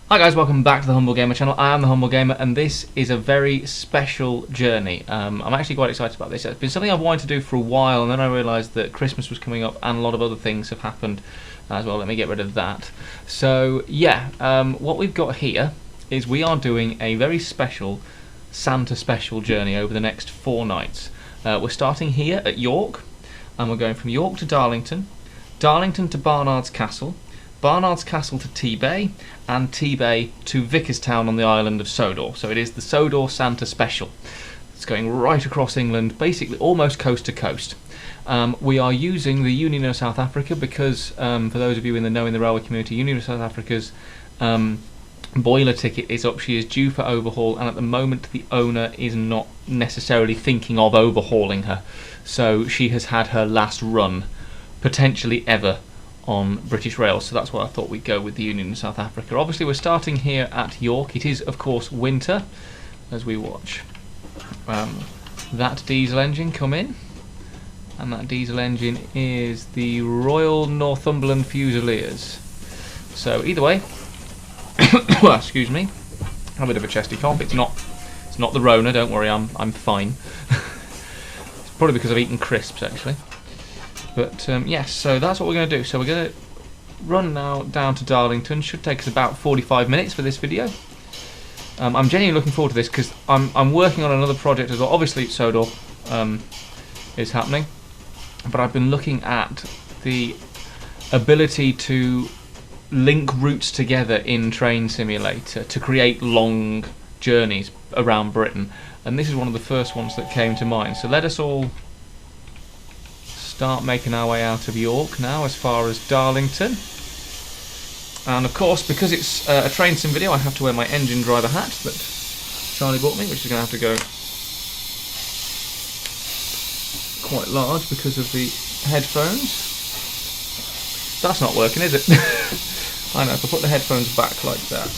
Hi guys, welcome back to the Humble Gamer channel. I am the Humble Gamer and this is a very special journey. I'm actually quite excited about this. It's been something I've wanted to do for a while, and then I realised that Christmas was coming up and a lot of other things have happened as well. Let me get rid of that. So yeah, what we've got here is we are doing a very special Santa special journey over the next 4 nights. We're starting here at York, and we're going from York to Darlington, Darlington to Barnard's Castle, Barnard's Castle to T-Bay, and T-Bay to Vicarstown on the island of Sodor. So it is the Sodor Santa Special. It's going right across England, basically almost coast to coast. We are using the Union of South Africa because, for those of you in the railway community, Union of South Africa's boiler ticket is up. She is due for overhaul, and at the moment the owner is not necessarily thinking of overhauling her. So she has had her last run, potentially ever, on British Rail, so that's why I thought we'd go with the Union of South Africa. Obviously we're starting here at York. It is of course winter as we watch that diesel engine come in, and that diesel engine is the Royal Northumberland Fusiliers. So either way, excuse me, a bit of a chesty cough. It's not the Rona, don't worry, I'm fine. It's probably because I've eaten crisps actually. But yes, so that's what we're going to do. So we're going to run now down to Darlington. Should take us about 45 minutes for this video. I'm genuinely looking forward to this because I'm working on another project as well. Obviously Sodor is happening, but I've been looking at the ability to link routes together in Train Simulator to create long journeys around Britain, and this is one of the first ones that came to mind. So let us all start making our way out of York now as far as Darlington. And of course, because it's a TrainSim video, I have to wear my engine driver hat that Charlie bought me, which is going to have to go quite large because of the headphones. That's not working, is it? I know, if I put the headphones back like that,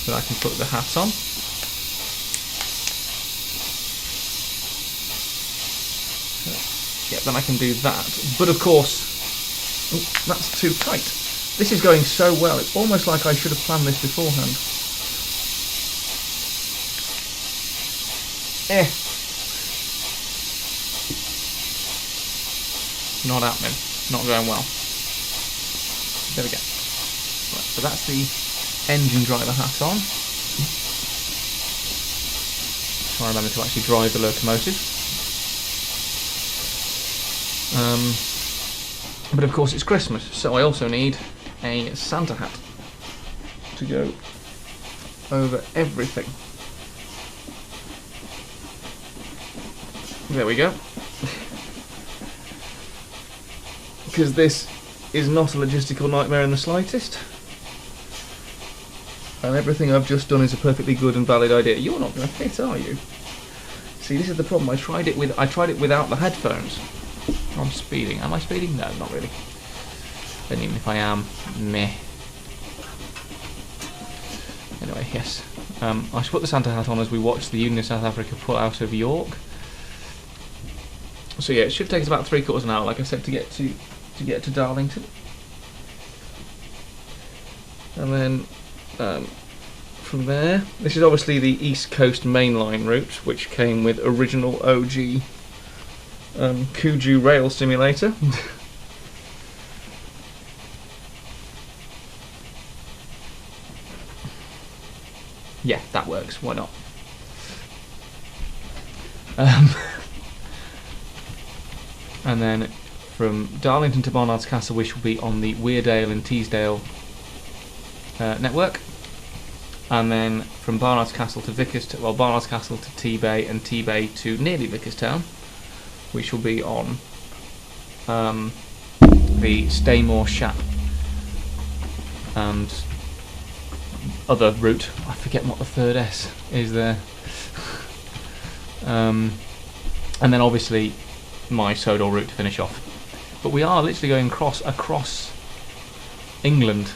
then I can put the hat on. Yeah, then I can do that. But of course, that's too tight. This is going so well, it's almost like I should have planned this beforehand. Not happening. Not going well. There we go. Right, so that's the engine driver hat on. Try and remember to actually drive the locomotive. But of course it's Christmas, so I also need a Santa hat to go over everything. There we go. Because this is not a logistical nightmare in the slightest, and everything I've just done is a perfectly good and valid idea. You're not going to fit, are you? See, this is the problem. I tried it without the headphones. I'm speeding. Am I speeding? No, not really. And even if I am, meh. Anyway, yes. I should put the Santa hat on as we watch the Union of South Africa pull out of York. So yeah, it should take us about 3/4 of an hour, like I said, to get to Darlington. And then from there, this is obviously the East Coast mainline route, which came with original OG Kuju Rail Simulator. Yeah, that works, why not? And then from Darlington to Barnard's Castle, we shall be on the Weardale and Teesdale network. And then from Barnard's Castle to Barnard's Castle to T-Bay, and T-Bay to nearly Vicarstown, we shall be on the Staymore Shap and other route. I forget what the third S is there. And then obviously my Sodor route to finish off. But we are literally going across England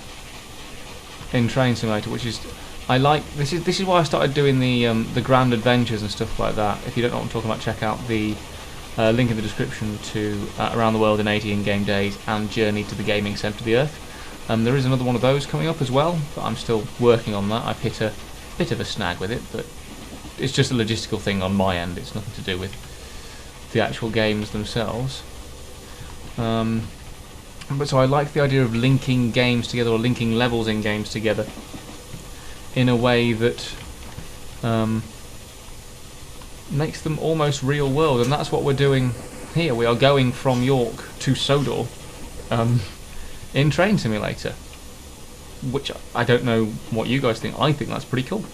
in Train Simulator, which is this is why I started doing the grand adventures and stuff like that. If you don't know what I'm talking about, check out the link in the description to Around the World in 80 in-game days and Journey to the Gaming Centre of the Earth. There is another one of those coming up as well, but I'm still working on that. I've hit a bit of a snag with it, but it's just a logistical thing on my end. It's nothing to do with the actual games themselves. But so I like the idea of linking games together, or linking levels in games together, in a way that makes them almost real world, and that's what we're doing here. We are going from York to Sodor in Train Simulator, which I don't know what you guys think. I think that's pretty cool.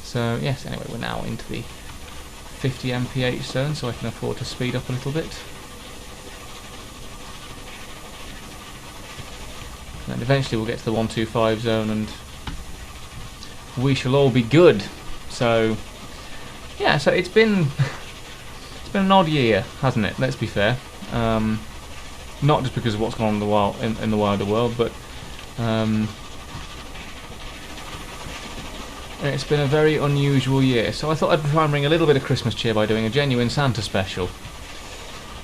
So yes, anyway, we're now into the 50 mph zone, so I can afford to speed up a little bit. And eventually we'll get to the 125 zone and we shall all be good. So yeah, so it's been an odd year, hasn't it? Let's be fair. Not just because of what's gone on in the wider world, but it's been a very unusual year. So I thought I'd try and bring a little bit of Christmas cheer by doing a genuine Santa special.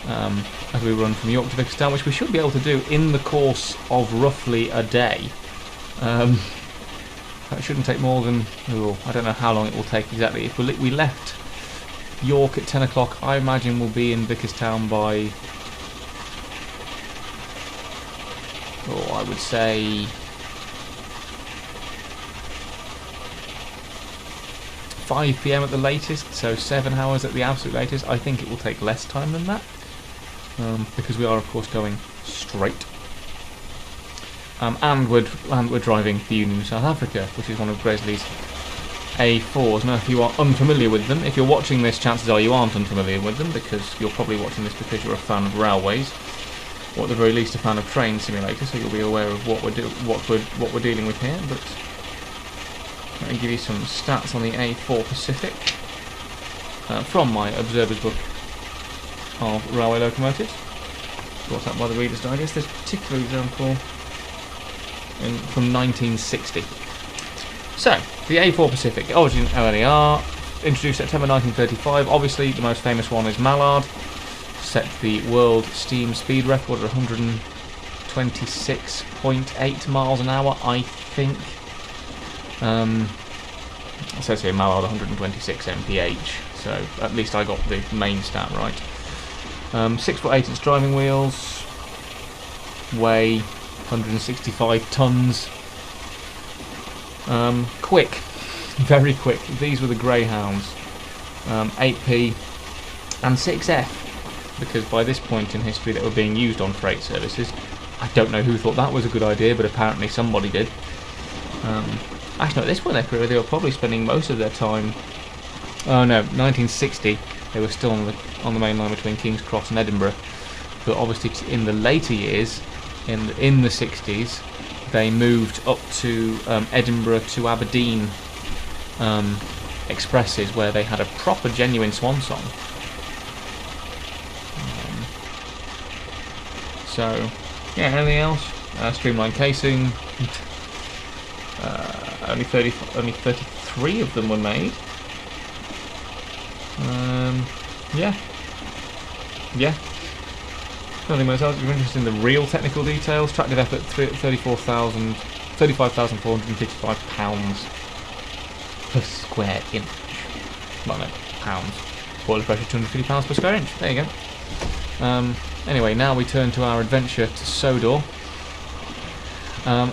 As we run from York to Mícheál, which we should be able to do in the course of roughly a day. That shouldn't take more than, I don't know how long it will take exactly. If we left York at 10 o'clock, I imagine we'll be in Mícheál by, I would say 5 PM at the latest, so 7 hours at the absolute latest. I think it will take less time than that, because we are of course going straight. And we're driving the Union of South Africa, which is one of Gresley's A4s. Now, if you are unfamiliar with them, if you're watching this, chances are you aren't unfamiliar with them, because you're probably watching this because you're a fan of railways, or at the very least a fan of Train Simulator, so you'll be aware of what we're dealing with here. But let me give you some stats on the A4 Pacific from my Observer's Book of Railway Locomotives, brought up by the Reader's Digest. This particular example from 1960. So, the A4 Pacific, origin LNER, introduced September 1935. Obviously, the most famous one is Mallard, set the world steam speed record at 126.8 miles an hour, I think. It says here Mallard 126 mph, so at least I got the main stat right. 6'8" its driving wheels, weigh 165 tons. Quick, very quick. These were the Greyhounds, 8P and 6F, because by this point in history they were being used on freight services. I don't know who thought that was a good idea, but apparently somebody did. Actually, at this point in their career, they were probably spending most of their time. Oh no, 1960. They were still on the main line between King's Cross and Edinburgh. But obviously, in the later years, in the 60s, they moved up to Edinburgh to Aberdeen expresses, where they had a proper, genuine swan song. So, yeah. Anything else? Streamlined casing. Only 33 of them were made. Yeah. Nothing much else. If you're interested in the real technical details, tractive effort 35,455 pounds per square inch. Well, no, pounds. Boiler pressure 250 pounds per square inch. There you go. Anyway, now we turn to our adventure to Sodor.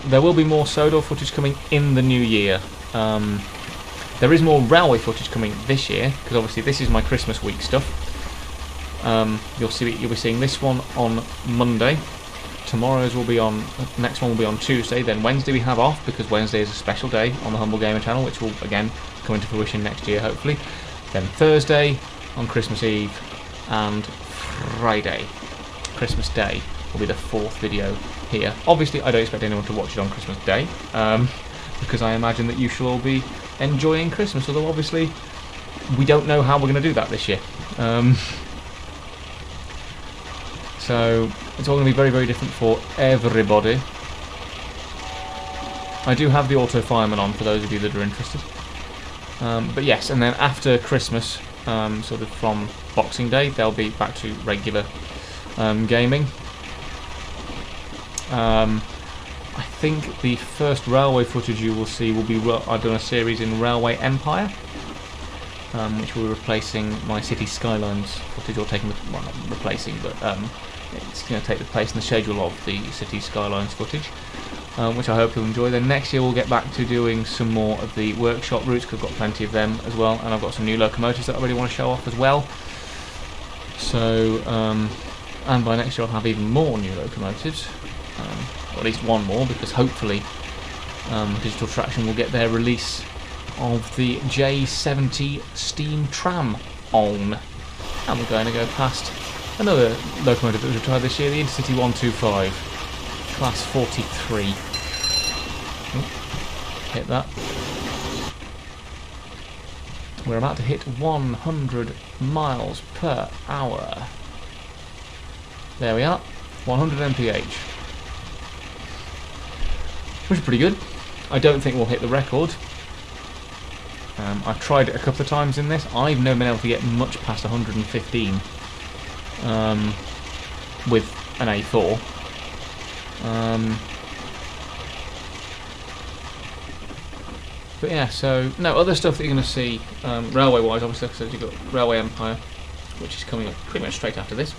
There will be more Sodor footage coming in the new year. There is more railway footage coming this year, because obviously this is my Christmas week stuff. You'll be seeing this one on Monday. Next one will be on Tuesday. Then Wednesday we have off, because Wednesday is a special day on the Humble Gamer channel, which will again come into fruition next year, hopefully. Then Thursday on Christmas Eve, and Friday, Christmas Day, will be the 4th video here. Obviously, I don't expect anyone to watch it on Christmas Day, because I imagine that you shall all be enjoying Christmas, although obviously we don't know how we're going to do that this year. So it's all going to be very, very different for everybody. I do have the auto fireman on for those of you that are interested. But yes, and then after Christmas, sort of from Boxing Day, they'll be back to regular gaming. I think the first railway footage you will see will be I've done a series in Railway Empire, which will be replacing my City Skylines footage, or taking the, well, not replacing, but it's going to take the place in the schedule of the City Skylines footage, which I hope you'll enjoy. Then next year we'll get back to doing some more of the workshop routes, because I've got plenty of them as well, and I've got some new locomotives that I really want to show off as well. So, and by next year I'll have even more new locomotives, or at least one more, because hopefully Digital Traction will get their release of the J70 steam tram on. And we're going to go past another locomotive that was retired this year, the Intercity 125, class 43. Hit that. We're about to hit 100 miles per hour. There we are, 100 mph. Which is pretty good. I don't think we'll hit the record. I've tried it a couple of times in this. I've never been able to get much past 115 with an A4. But yeah, so no other stuff that you're going to see railway-wise. Obviously, like I said, you've got Railway Empire, which is coming up pretty much straight after this.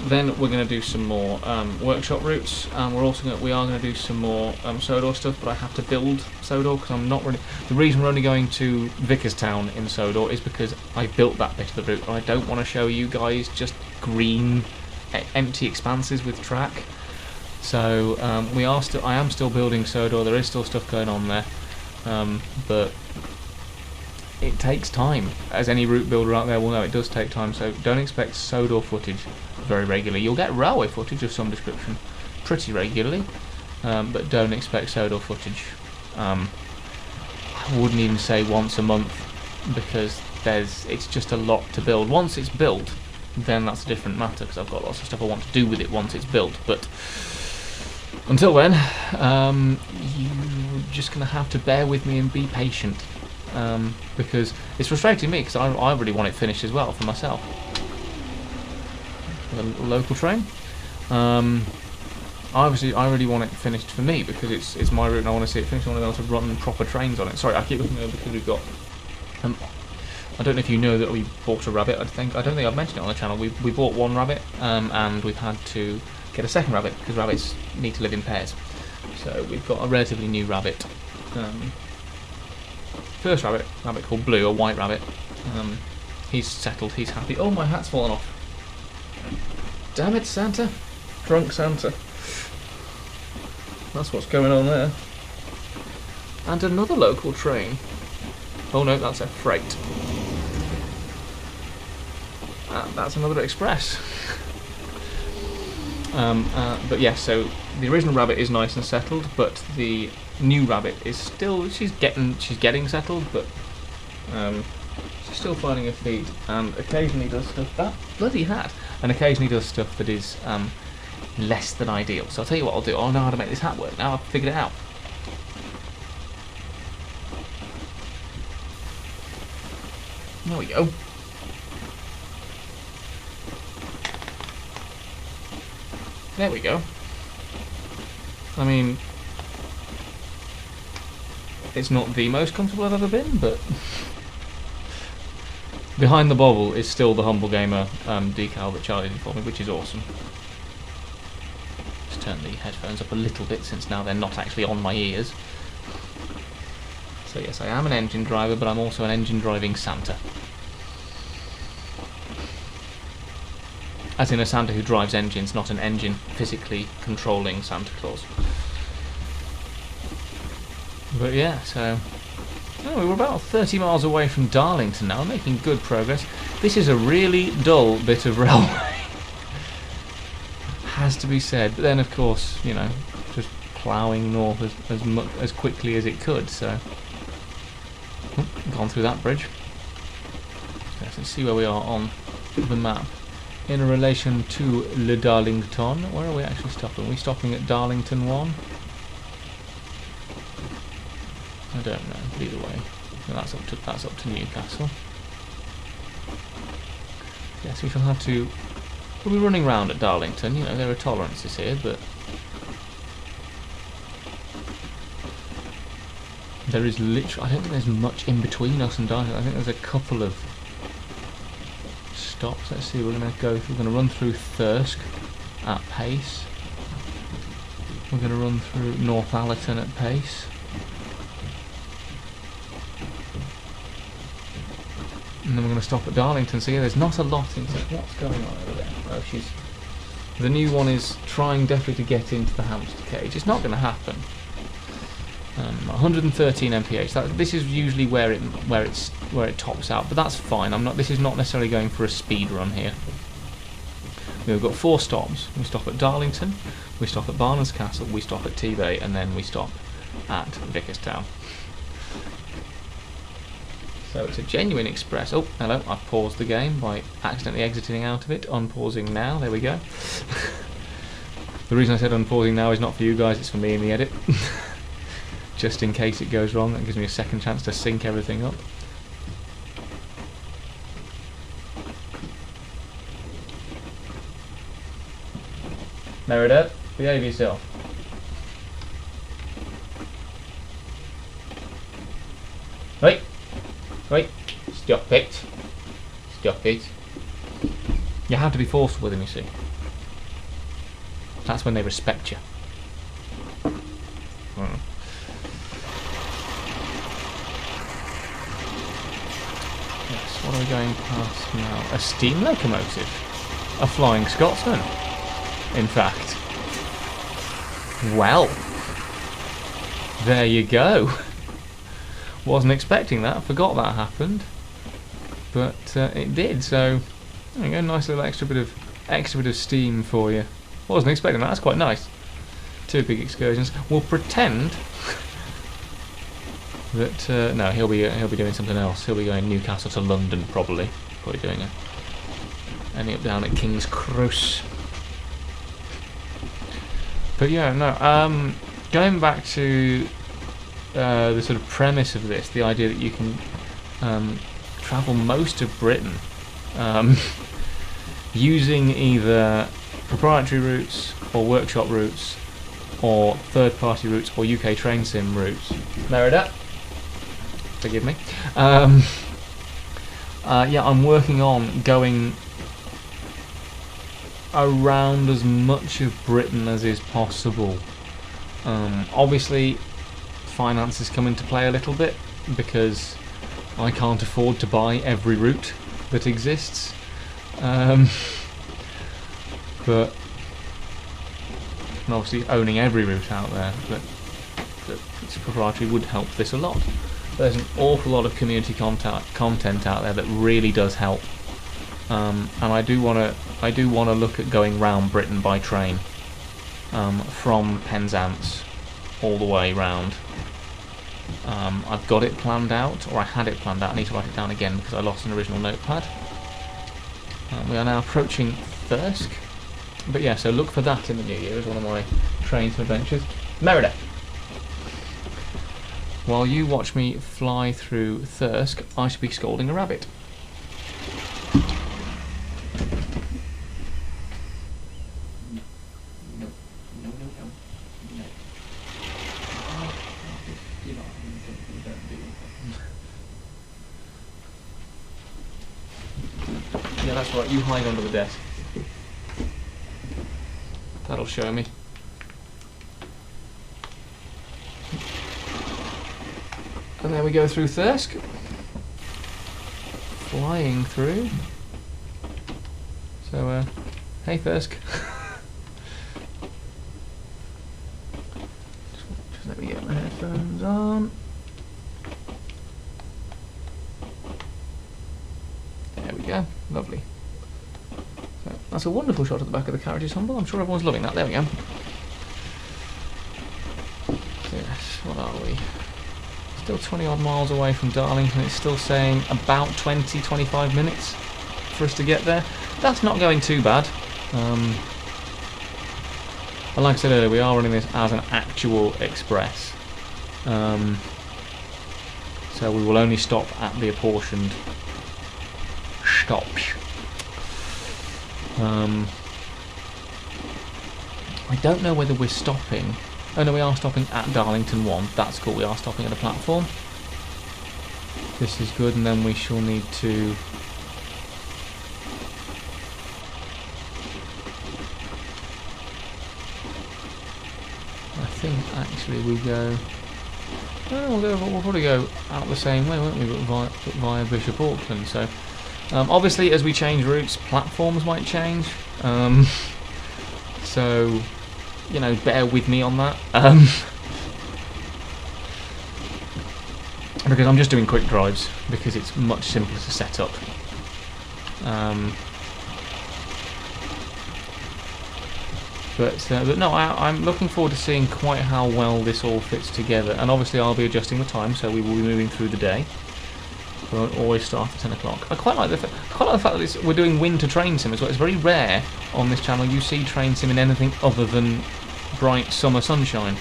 Then we're going to do some more workshop routes, and we are going to do some more Sodor stuff. But I have to build Sodor, because I'm not really. The reason we're only going to Vicarstown in Sodor is because I built that bit of the route, and I don't want to show you guys just green, empty expanses with track. So I am still building Sodor. There is still stuff going on there, but it takes time. As any route builder out there will know, it does take time, so don't expect Sodor footage very regularly. You'll get railway footage of some description pretty regularly, but don't expect Sodor footage. I wouldn't even say once a month, because it's just a lot to build. Once it's built, then that's a different matter, because I've got lots of stuff I want to do with it once it's built. But until then, you're just going to have to bear with me and be patient. Because it's frustrating me, because I really want it finished as well for myself. The local train. Obviously, I really want it finished for me, because it's my route and I want to see it finished. I want to be able to run proper trains on it. Sorry, I keep looking over, because we've got. I don't know if you know that we bought a rabbit. I don't think I've mentioned it on the channel. We bought one rabbit, and we've had to get a second rabbit, because rabbits need to live in pairs. So we've got a relatively new rabbit. First rabbit called Blue, a white rabbit. He's settled, he's happy. Oh, my hat's fallen off. Damn it, Santa. Drunk Santa. That's what's going on there. And another local train. Oh no, that's a freight. That's another express. But yeah, so the original rabbit is nice and settled, but the new rabbit is still, she's getting settled, but she's still finding her feet, and occasionally does stuff, that bloody hat, and occasionally does stuff that is less than ideal. So I'll tell you what I'll do. I know how to make this hat work now. I've figured it out. There we go. There we go. I mean, it's not the most comfortable I've ever been, but behind the bobble is still the Humble Gamer decal that Charlie did for me, which is awesome. Just turn the headphones up a little bit, since now they're not actually on my ears. So yes, I am an engine driver, but I'm also an engine driving Santa. As in a Santa who drives engines, not an engine physically controlling Santa Claus. But yeah, so we're about 30 miles away from Darlington now, making good progress. This is a really dull bit of railway, has to be said. But then, of course, you know, just ploughing north as quickly as it could. So, gone through that bridge. So let's see where we are on the map in relation to Le Darlington. Where are we actually stopping? Are we stopping at Darlington 1? I don't know. Either way, that's up to Newcastle. Yes, we shall have to. We'll be running round at Darlington. You know, there are tolerances here, but There is literally, I don't think there's much in between us and Darlington. I think there's a couple of stops. Let's see, we're going to run through Thirsk at pace. We're going to run through Northallerton at pace. And then we're going to stop at Darlington. So yeah, there's not a lot into what's going on over there. Oh, the new one is trying desperately to get into the hamster cage. It's not going to happen. 113 mph. This is usually where it tops out, but that's fine. This is not necessarily going for a speed run here. We've got 4 stops. We stop at Darlington, we stop at Barnard's Castle, we stop at T-Bay, and then we stop at Vickerstown. So it's a genuine express. Oh, hello, I've paused the game by accidentally exiting out of it. Unpausing now, there we go. The reason I said unpausing now is not for you guys, it's for me in the edit. Just in case it goes wrong, that gives me a second chance to sync everything up. Meredith, behave yourself. Wait! Wait! Stop it! Stop it! You have to be forceful with them, you see. That's when they respect you. Yes, what are we going past now? A steam locomotive? A Flying Scotsman? In fact. Well, there you go. Wasn't expecting that, forgot that happened, but it did. So there you go, nice little extra bit of steam for you. Wasn't expecting that. That's quite nice. 2 big excursions. We'll pretend that no, he'll be doing something else. He'll be going Newcastle to London probably doing ending up down at King's Cross. But yeah, no. Going back to the sort of premise of this, the idea that you can travel most of Britain using either proprietary routes or workshop routes or third-party routes or UK TrainSim routes. Merida, forgive me. Yeah, I'm working on going around as much of Britain as is possible. Obviously finances come into play a little bit because I can't afford to buy every route that exists, but and obviously owning every route out there that's proprietary would help this a lot. There's an awful lot of community content out there that really does help, and I do want to look at going round Britain by train, from Penzance all the way round. I've got it planned out, or I had it planned out. I need to write it down again because I lost an original notepad. We are now approaching Thirsk, but yeah, so look for that in the new year as one of my TrainSim adventures. Merida, while you watch me fly through Thirsk, I should be scolding a rabbit. Yeah, that's right, you hide under the desk. That'll show me. And there we go through Thirsk. Flying through. So, hey Thirsk. Just let me get my headphones on. There we go, lovely. So, that's a wonderful shot at the back of the carriage's humble. I'm sure everyone's loving that. There we go. Yes, what are we? Still 20 odd miles away from Darlington. It's still saying about 20-25 minutes for us to get there. That's not going too bad. And like I said earlier, we are running this as an actual express. So we will only stop at the apportioned stops. I don't know whether we're stopping Oh no, we are stopping at Darlington 1. That's cool, we are stopping at a platform. This is good, and then we shall need to... I think actually we go... Oh, we'll probably go out the same way, won't we, but via Bishop Auckland. So, obviously, as we change routes, platforms might change. So, you know, bear with me on that. Because I'm just doing quick drives, because it's much simpler to set up. But no, I'm looking forward to seeing quite how well this all fits together. And obviously I'll be adjusting the time, so we will be moving through the day. We won't always start at 10 o'clock. I quite like the fact that we're doing winter TrainSim as well. It's very rare on this channel you see TrainSim in anything other than bright summer sunshine.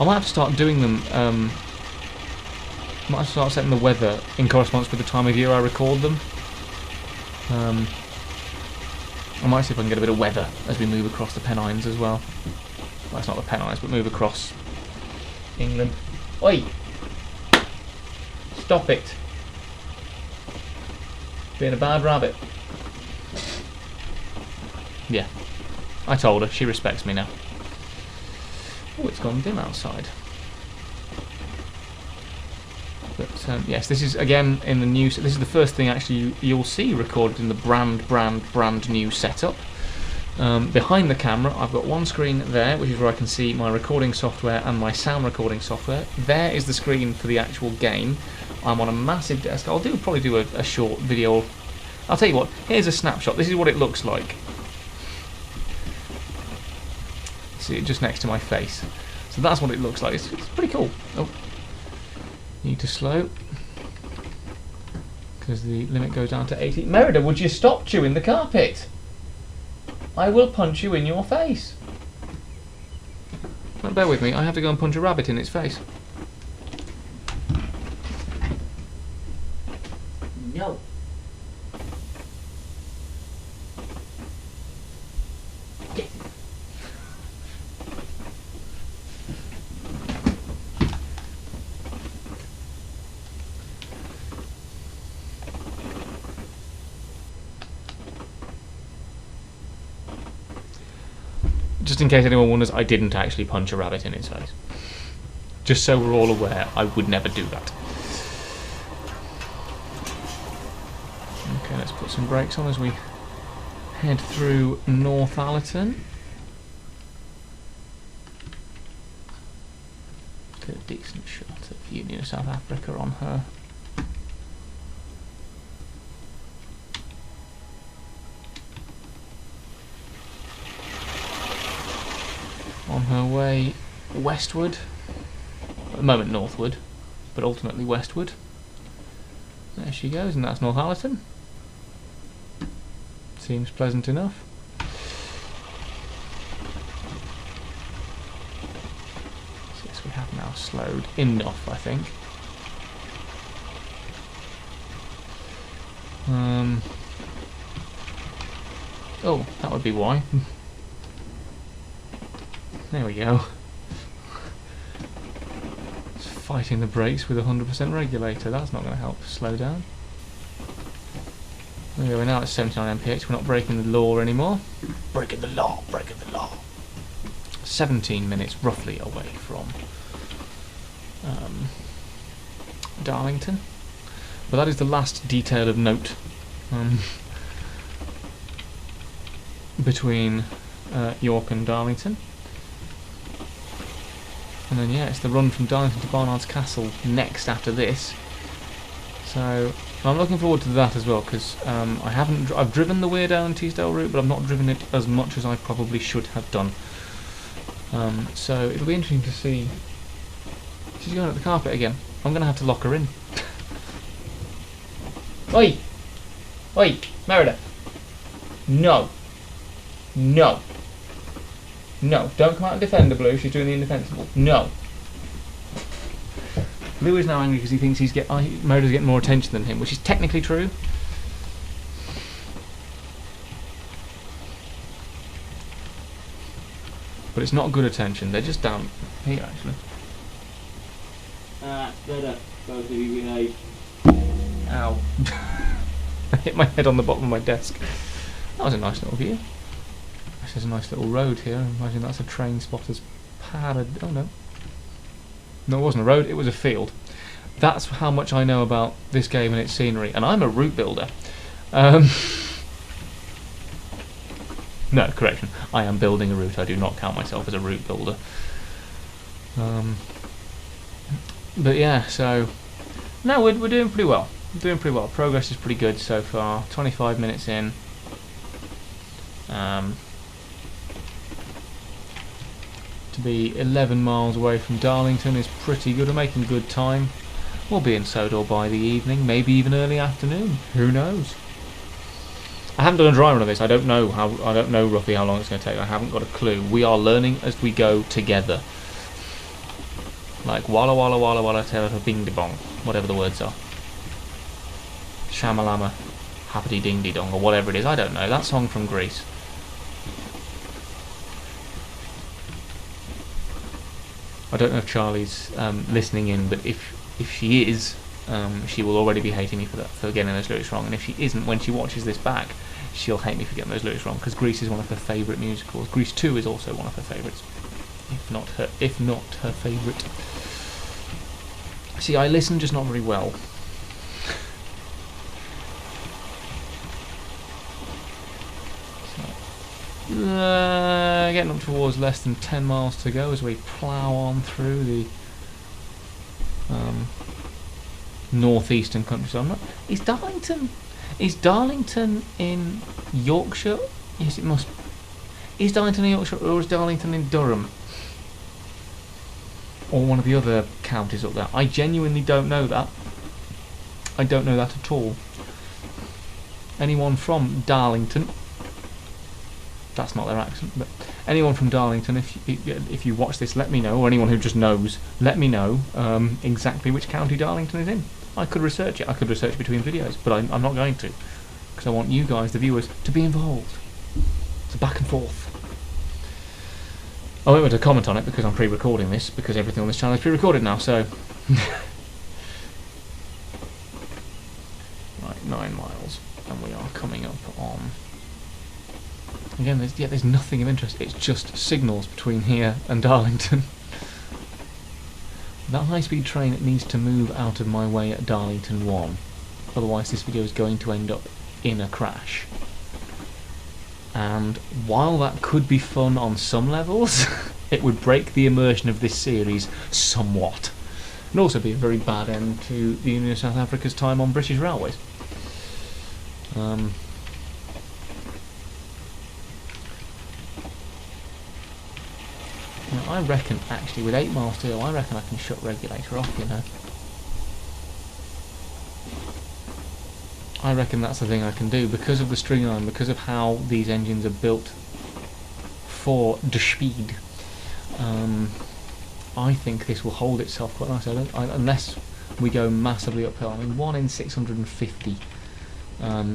I might have to start doing them, might have to start setting the weather in correspondence with the time of year I record them. I might see if I can get a bit of weather as we move across the Pennines as well. Well, it's not the Pennines, but move across England. Oi! Stop it! Being a bad rabbit. Yeah. I told her. She respects me now. Oh, it's gone dim outside. But yes, this is again in the new. This is the first thing actually you'll see recorded in the brand new setup. Behind the camera, I've got one screen there, which is where I can see my recording software and my sound recording software. There is the screen for the actual game. I'm on a massive desk. I'll probably do a short video. I'll tell you what. Here's a snapshot. This is what it looks like. See it just next to my face. So that's what it looks like. It's pretty cool. Oh. Need to slow because the limit goes down to 80. Merida, would you stop chewing the carpet? I will punch you in your face. Now, bear with me, I have to go and punch a rabbit in its face. No. Just in case anyone wonders, I didn't actually punch a rabbit in its face. Just so we're all aware, I would never do that. Okay, let's put some brakes on as we head through North Allerton. Get a decent shot of Union of South Africa on her. On her way westward, at the moment northward, but ultimately westward. There she goes, and that's North Allerton. Seems pleasant enough. So yes, we have now slowed enough, I think. Oh, that would be why. There we go. It's fighting the brakes with a 100% regulator. That's not going to help slow down. There we go. We're now at 79 mph. We're not breaking the law anymore. Breaking the law. Breaking the law. 17 minutes roughly away from Darlington. But that is the last detail of note between York and Darlington. And then yeah, it's the run from Darlington to Barnard's Castle next after this. So I'm looking forward to that as well, because I've driven the Weird and Teesdale route, but I've not driven it as much as I probably should have done. So it'll be interesting to see. She's going at the carpet again. I'm going to have to lock her in. Oi! Oi! Merida! No! No! No, don't come out and defend the Blue, she's doing the indefensible. No. Blue is now angry because he thinks Merida's getting more attention than him, which is technically true. But it's not good attention. They're just down here, actually. Better. Both of you behave. Ow. I hit my head on the bottom of my desk. That was a nice little view. There's a nice little road here. Imagine that's a train spotter's pad. Oh no. No, it wasn't a road, it was a field. That's how much I know about this game and its scenery. And I'm a route builder. No, correction. I am building a route. I do not count myself as a route builder. But yeah, so... No, we're doing pretty well. We're doing pretty well. Progress is pretty good so far. 25 minutes in. To be 11 miles away from Darlington is pretty good. We're making good time. We'll be in Sodor by the evening, maybe even early afternoon. Who knows? I haven't done a dry run of this. I don't know roughly how long it's going to take. I haven't got a clue. We are learning as we go together. Like walla walla walla walla terra bing de bong, whatever the words are. Shamalama, happity ding de dong, or whatever it is. I don't know. That song from Greece. I don't know if Charlie's listening in, but if she is, she will already be hating me for getting those lyrics wrong. And if she isn't, when she watches this back, she'll hate me for getting those lyrics wrong, because Grease is one of her favourite musicals. Grease 2 is also one of her favourites, if not her favourite. See, I listen, just not very well. Getting up towards less than 10 miles to go as we plough on through the northeastern countryside. Is Darlington in Yorkshire? Yes, it must. Is Darlington in Yorkshire, or is Darlington in Durham? Or one of the other counties up there? I genuinely don't know that. I don't know that at all. Anyone from Darlington? That's not their accent, but anyone from Darlington, if you watch this, let me know, or anyone who just knows, let me know exactly which county Darlington is in. I could research it. I could research between videos, but I'm not going to, because I want you guys, the viewers, to be involved. It's a back and forth. I won't be able to comment on it because I'm pre-recording this, because everything on this channel is pre-recorded now, so... Right, 9 miles, and we are coming up on... Again, there's nothing of interest, it's just signals between here and Darlington. That high-speed train needs to move out of my way at Darlington 1, otherwise this video is going to end up in a crash. And while that could be fun on some levels, it would break the immersion of this series somewhat. And also be a very bad end to the Union of South Africa's time on British railways. Now, I reckon, actually, with 8 miles to go, I reckon I can shut regulator off, you know. I reckon that's the thing I can do, because of the stringline, because of how these engines are built for the speed. I think this will hold itself quite nicely, unless we go massively uphill. I mean, 1 in 650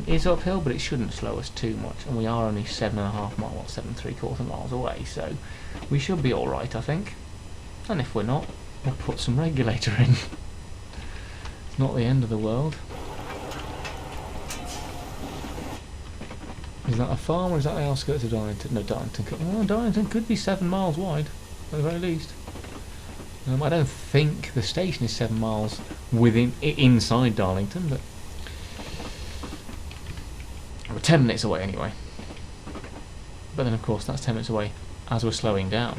is uphill, but it shouldn't slow us too much, and we are only 7.5 miles, 7.75 miles away, so we should be alright, I think. And if we're not, we'll put some regulator in. It's not the end of the world. Is that a farm, or is that the outskirts of Darlington? No, Darlington could be 7 miles wide, at the very least. I don't think the station is 7 miles inside Darlington, but we're 10 minutes away anyway. But then, of course, that's 10 minutes away as we're slowing down.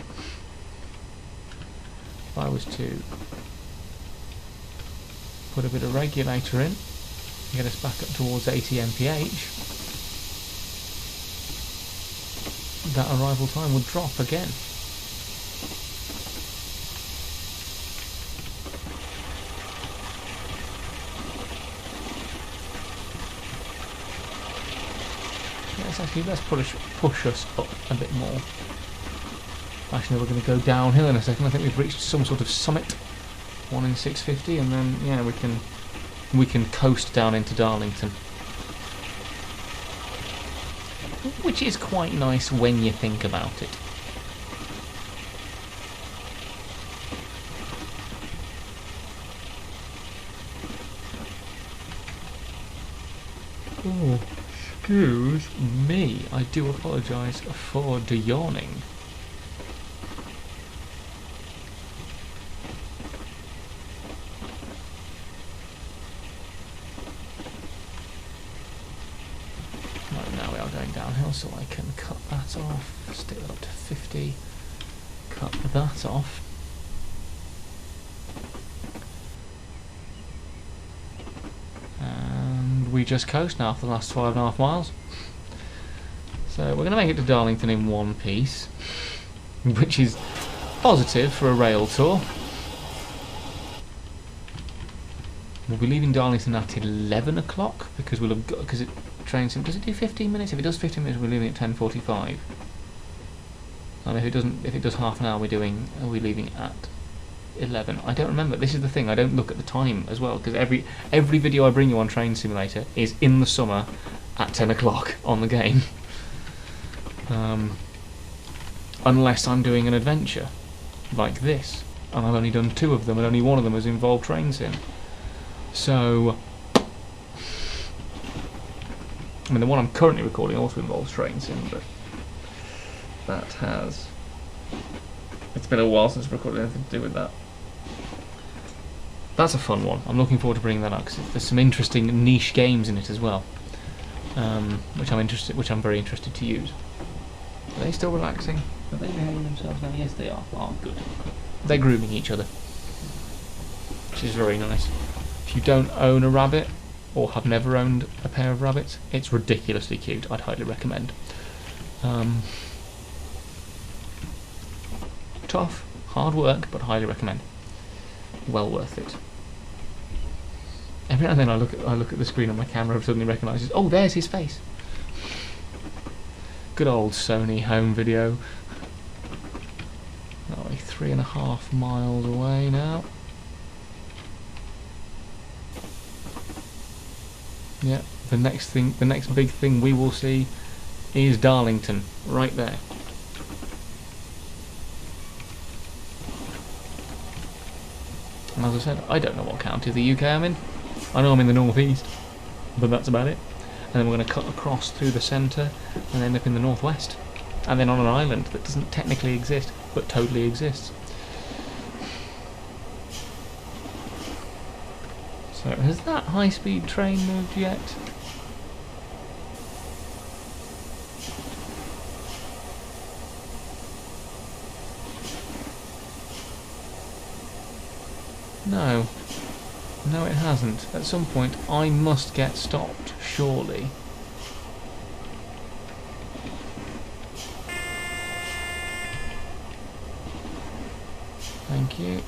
If I was to put a bit of regulator in, get us back up towards 80 mph, that arrival time would drop again. Let's push us up a bit more. Actually, we're going to go downhill in a second. I think we've reached some sort of summit, 1 in 650, and then yeah, we can coast down into Darlington, which is quite nice when you think about it. Oh, excuse me. I do apologise for the yawning. Right, now we are going downhill, so I can cut that off. Stick that up to 50. Cut that off. We just coast now for the last 12.5 miles. So we're going to make it to Darlington in one piece, which is positive for a rail tour. We'll be leaving Darlington at 11 o'clock because we'll have got, because it TrainSim, does it do 15 minutes? If it does 15 minutes, we're leaving at 10:45. And if it does half an hour, are we leaving at 11? I don't remember. This is the thing, I don't look at the time as well, because every video I bring you on Train Simulator is in the summer at 10 o'clock on the game. Unless I'm doing an adventure like this, and I've only done 2 of them, and only one of them has involved Train Sim. So, I mean, the one I'm currently recording also involves Train Sim, but it's been a while since I've recorded anything to do with that. That's a fun one. I'm looking forward to bringing that up because there's some interesting niche games in it as well, which I'm very interested to use. Are they still relaxing? Are they behaving themselves now? Yes, they are. Oh, good. They're grooming each other, which is very nice. If you don't own a rabbit or have never owned a pair of rabbits, it's ridiculously cute. I'd highly recommend. Tough, hard work, but highly recommend. Well worth it. Every now and then I look at the screen on my camera and suddenly recognises, oh, there's his face. Good old Sony home video. Oh, 3.5 miles away now. Yeah, the next big thing we will see is Darlington, right there. And as I said, I don't know what county of the UK I'm in. I know I'm in the northeast, but that's about it. And then we're going to cut across through the centre and end up in the northwest. And then on an island that doesn't technically exist, but totally exists. So, has that high-speed train moved yet? No. No, it hasn't. At some point, I must get stopped, surely. Thank you.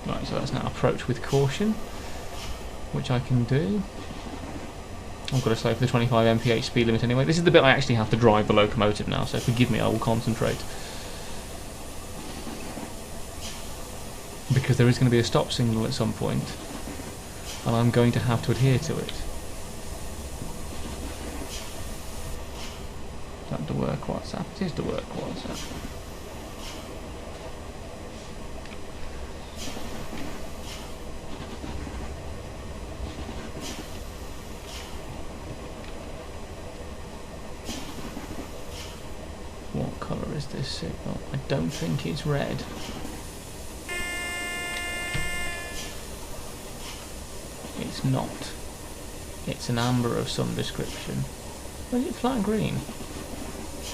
Right, so let's now approach with caution, which I can do. I've got to slow for the 25 mph speed limit anyway. This is the bit I actually have to drive the locomotive now, so forgive me, I will concentrate. Because there is going to be a stop signal at some point, and I'm going to have to adhere to it. Is that the work WhatsApp? It is the work WhatsApp. What colour is this signal? I don't think it's red. It's not. It's an amber of some description. Or is it flat green?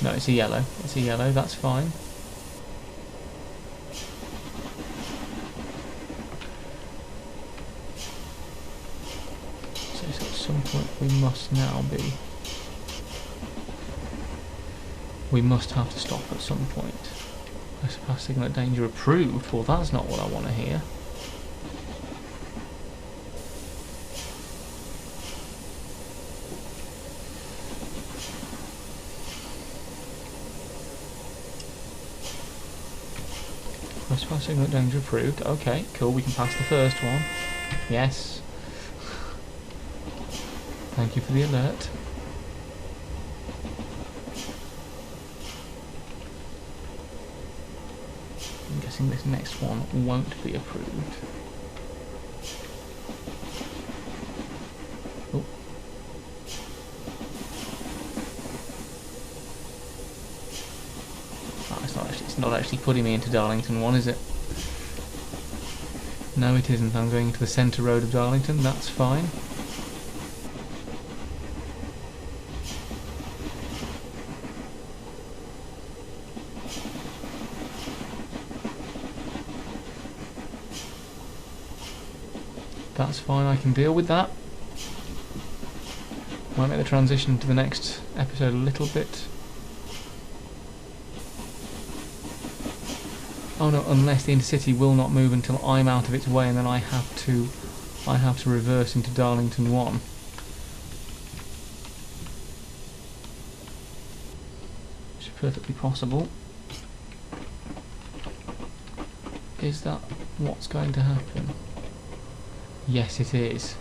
No, it's a yellow. It's a yellow, that's fine. So at some point we must now be... We must have to stop at some point. Pass signal at danger approved. Well, that's not what I want to hear. Pass signal at danger approved. Okay, cool. We can pass the first one. Yes. Thank you for the alert. I'm guessing this next one won't be approved. Oh, That's not actually putting me into Darlington 1, is it? No, it isn't. I'm going into the centre road of Darlington. That's fine. That's fine, I can deal with that. Might make the transition to the next episode a little bit. Oh no, unless the intercity will not move until I'm out of its way, and then I have to reverse into Darlington 1. Which is perfectly possible. Is that what's going to happen? Yes, it is.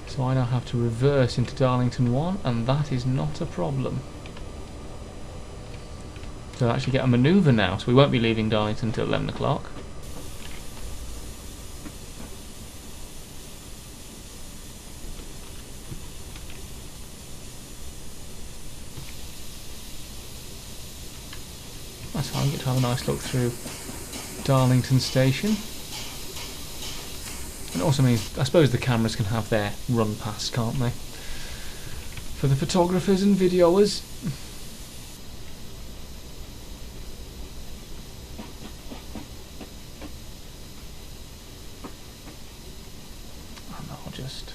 So I now have to reverse into Darlington 1, and that is not a problem. So I'll actually get a manoeuvre now, so we won't be leaving Darlington until 11 o'clock. That's fine, I get to have a nice look through Darlington Station. It also means, I suppose the cameras can have their run past, can't they? For the photographers and videoers. And I'll just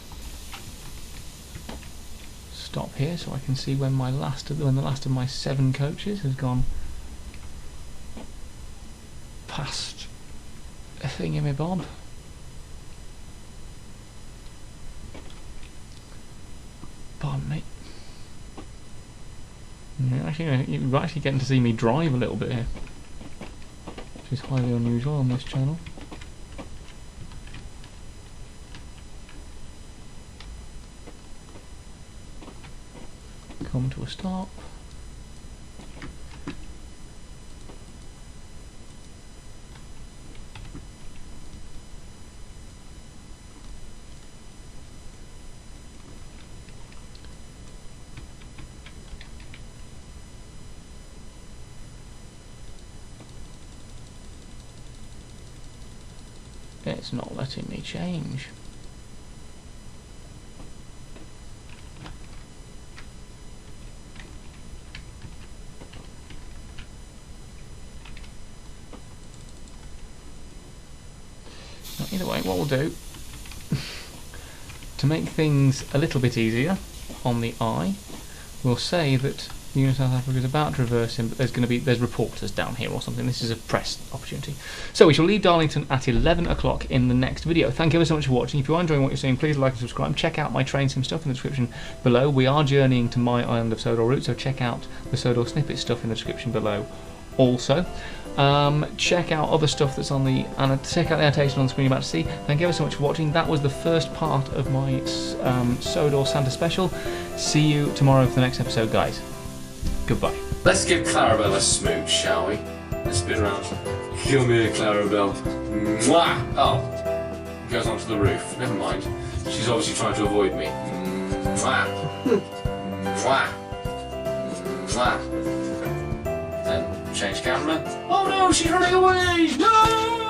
stop here so I can see when the last of my 7 coaches has gone past a thingamabob. Pardon me. You're actually getting to see me drive a little bit here, which is highly unusual on this channel. Come to a stop. It's not letting me change. Now, either way, what we'll do to make things a little bit easier on the eye, we'll say that the Unit of South Africa is about to reverse in, but there's reporters down here or something. This is a press opportunity. So we shall leave Darlington at 11 o'clock in the next video. Thank you ever so much for watching. If you are enjoying what you're seeing, please like and subscribe. Check out my TrainSim stuff in the description below. We are journeying to my island of Sodor route, so check out the Sodor snippet stuff in the description below also. Check out other stuff that's on the, and check out the annotation on the screen you're about to see. Thank you ever so much for watching. That was the first part of my Sodor Santa special. See you tomorrow for the next episode, guys. Goodbye. Let's give Clarabelle a smooch, shall we? Let's spin around. Come here, Clarabelle. Mwah! Oh, goes onto the roof. Never mind. She's obviously trying to avoid me. Mwah! Mwah! Mwah! Then change camera. Oh no, she's running away! No!